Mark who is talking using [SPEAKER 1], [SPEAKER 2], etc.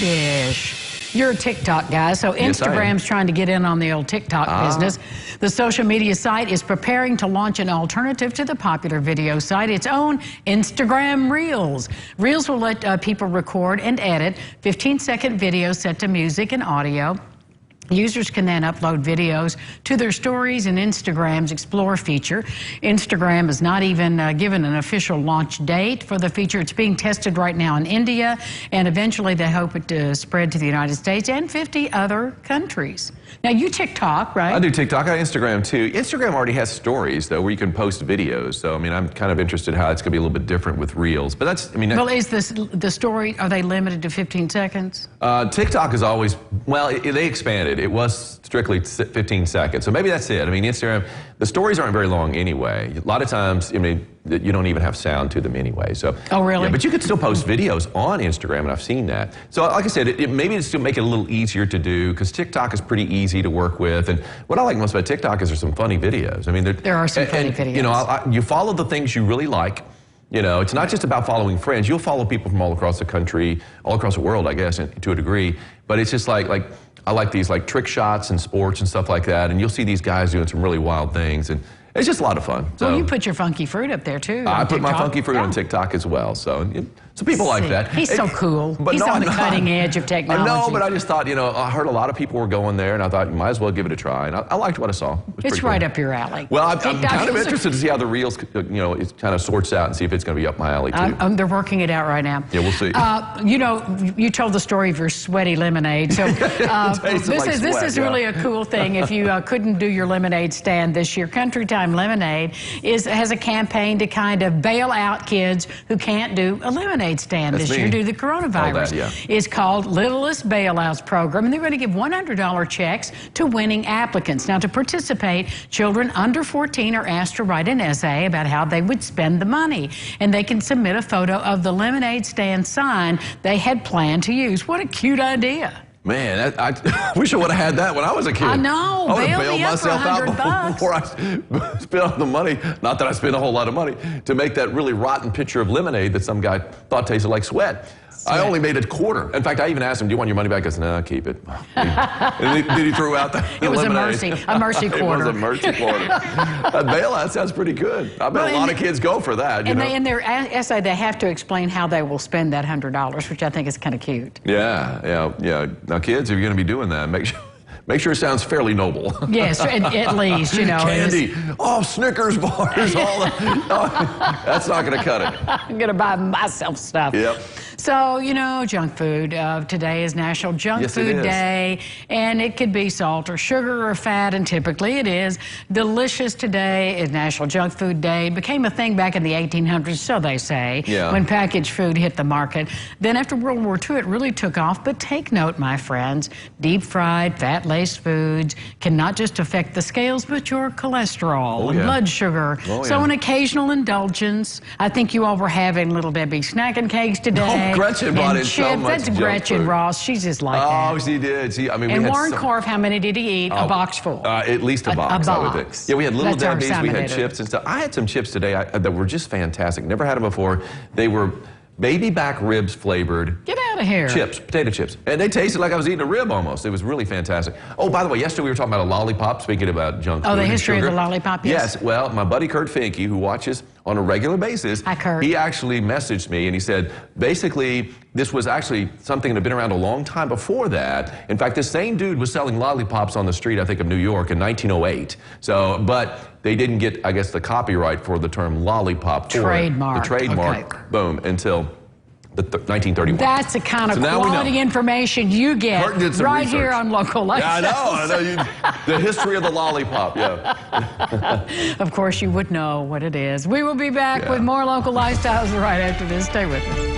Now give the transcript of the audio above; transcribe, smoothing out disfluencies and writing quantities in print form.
[SPEAKER 1] dish. You're a TikTok guy, so
[SPEAKER 2] Yes,
[SPEAKER 1] Instagram's trying to get in on the old TikTok business. The social media site is preparing to launch an alternative to the popular video site, its own Instagram Reels. Reels will let people record and edit 15-second videos set to music and audio. Users can then upload videos to their stories and Instagram's Explore feature. Instagram is not even given an official launch date for the feature. It's being tested right now in India, and eventually they hope it to spread to the United States and 50 other countries. Now, you TikTok, right?
[SPEAKER 2] I do TikTok. I Instagram, too. Instagram already has stories, though, where you can post videos. So, I mean, I'm kind of interested how it's going to be a little bit different with Reels. But that's, I mean...
[SPEAKER 1] Well, is this the story, are they limited to 15 seconds?
[SPEAKER 2] TikTok is always, well, they expanded. It was strictly 15 seconds. So maybe that's it. I mean, Instagram, the stories aren't very long anyway. A lot of times, I mean, you don't even have sound to them anyway. So,
[SPEAKER 1] oh, really?
[SPEAKER 2] Yeah, but you could still post videos on Instagram, and I've seen that. So, like I said, maybe it's to make it a little easier to do, because TikTok is pretty easy to work with. And what I like most about TikTok is there's some funny videos. I mean, there
[SPEAKER 1] are some funny videos.
[SPEAKER 2] You know, you follow the things you really like. You know, it's not just about following friends. You'll follow people from all across the country, all across the world, I guess, to a degree. But it's just like I like these like trick shots and sports and stuff like that. And you'll see these guys doing some really wild things. And it's just a lot of fun. So,
[SPEAKER 1] well, you put your funky fruit up there, too.
[SPEAKER 2] I put my funky fruit on TikTok as well. So people like that.
[SPEAKER 1] He's so cool. He's on the cutting edge of technology.
[SPEAKER 2] No, but I just thought, you know, I heard a lot of people were going there, and I thought you might as well give it a try. And I liked what I saw.
[SPEAKER 1] It's right up your alley.
[SPEAKER 2] Well, I'm kind of interested to see how the Reels, you know, it kind of sorts out and see if it's going to be up my alley, too.
[SPEAKER 1] They're working it out right now.
[SPEAKER 2] Yeah, we'll see.
[SPEAKER 1] You know, you told the story of your sweaty lemonade. So this is really a cool thing. If you couldn't do your lemonade stand this year, Country Time Lemonade has a campaign to kind of bail out kids who can't do a lemonade stand this year due to the coronavirus. It's called Littlest Bailouts Program, and they're going to give $100 checks to winning applicants. Now, to participate, children under 14 are asked to write an essay about how they would spend the money, and they can submit a photo of the lemonade stand sign they had planned to use. What a cute idea.
[SPEAKER 2] Man, I wish I would have had that when I was a kid.
[SPEAKER 1] I know.
[SPEAKER 2] I would have
[SPEAKER 1] bail
[SPEAKER 2] bailed myself out before I spent all the money, not that I spent a whole lot of money, to make that really rotten pitcher of lemonade that some guy thought tasted like sweat. I only made a quarter. In fact, I even asked him, do you want your money back? I said, no, keep it. And did he throw out the
[SPEAKER 1] It was
[SPEAKER 2] lemonade?
[SPEAKER 1] a mercy quarter.
[SPEAKER 2] It was a mercy quarter. A bailout sounds pretty good. I bet a lot of kids go for that.
[SPEAKER 1] And in their essay, they have to explain how they will spend that $100, which I think is kind of cute.
[SPEAKER 2] Yeah. Now, kids, if you're going to be doing that, make sure it sounds fairly noble.
[SPEAKER 1] Yes, at least, you know.
[SPEAKER 2] Candy, Snickers bars, all that. That's not going to cut it.
[SPEAKER 1] I'm going to buy myself stuff.
[SPEAKER 2] Yep.
[SPEAKER 1] So, you know, junk food. Today is National Junk Food Day, and it could be salt or sugar or fat, and typically it is. Delicious today is National Junk Food Day. It became a thing back in the 1800s, so they say, when packaged food hit the market. Then after World War II, it really took off. But take note, my friends, deep-fried, fat-laced foods can not just affect the scales, but your cholesterol and blood sugar. So an occasional indulgence. I think you all were having Little Debbie snacking cakes today.
[SPEAKER 2] Gretchen brought in so much
[SPEAKER 1] That's Gretchen
[SPEAKER 2] food.
[SPEAKER 1] Ross. She's just like that.
[SPEAKER 2] Oh, she did. I mean,
[SPEAKER 1] and Warren Korf, how many did he eat? A box full.
[SPEAKER 2] At least a box. I would think. Yeah, we had Little Debbie's. We had chips and stuff. I had some chips today that were just fantastic. Never had them before. They were baby back ribs flavored.
[SPEAKER 1] Get out of here.
[SPEAKER 2] Chips, potato chips. And they tasted like I was eating a rib almost. It was really fantastic. Oh, by the way, yesterday we were talking about a lollipop, speaking about junk food.
[SPEAKER 1] Oh, the history of the lollipop,
[SPEAKER 2] yes. Well, my buddy Kurt Finke, who watches on a regular basis,
[SPEAKER 1] Hi, Kurt.
[SPEAKER 2] He actually messaged me and he said, basically, this was actually something that had been around a long time before that. In fact, this same dude was selling lollipops on the street, I think, of New York in 1908. So, but they didn't get, I guess, the copyright for the term lollipop.
[SPEAKER 1] Trademark.
[SPEAKER 2] The trademark, boom, until the 1931.
[SPEAKER 1] That's the kind of quality information you get right
[SPEAKER 2] research
[SPEAKER 1] here on Local Lifestyles.
[SPEAKER 2] Yeah, I know. The history of the lollipop,
[SPEAKER 1] Of course, you would know what it is. We will be back with more Local Lifestyles right after this. Stay with us.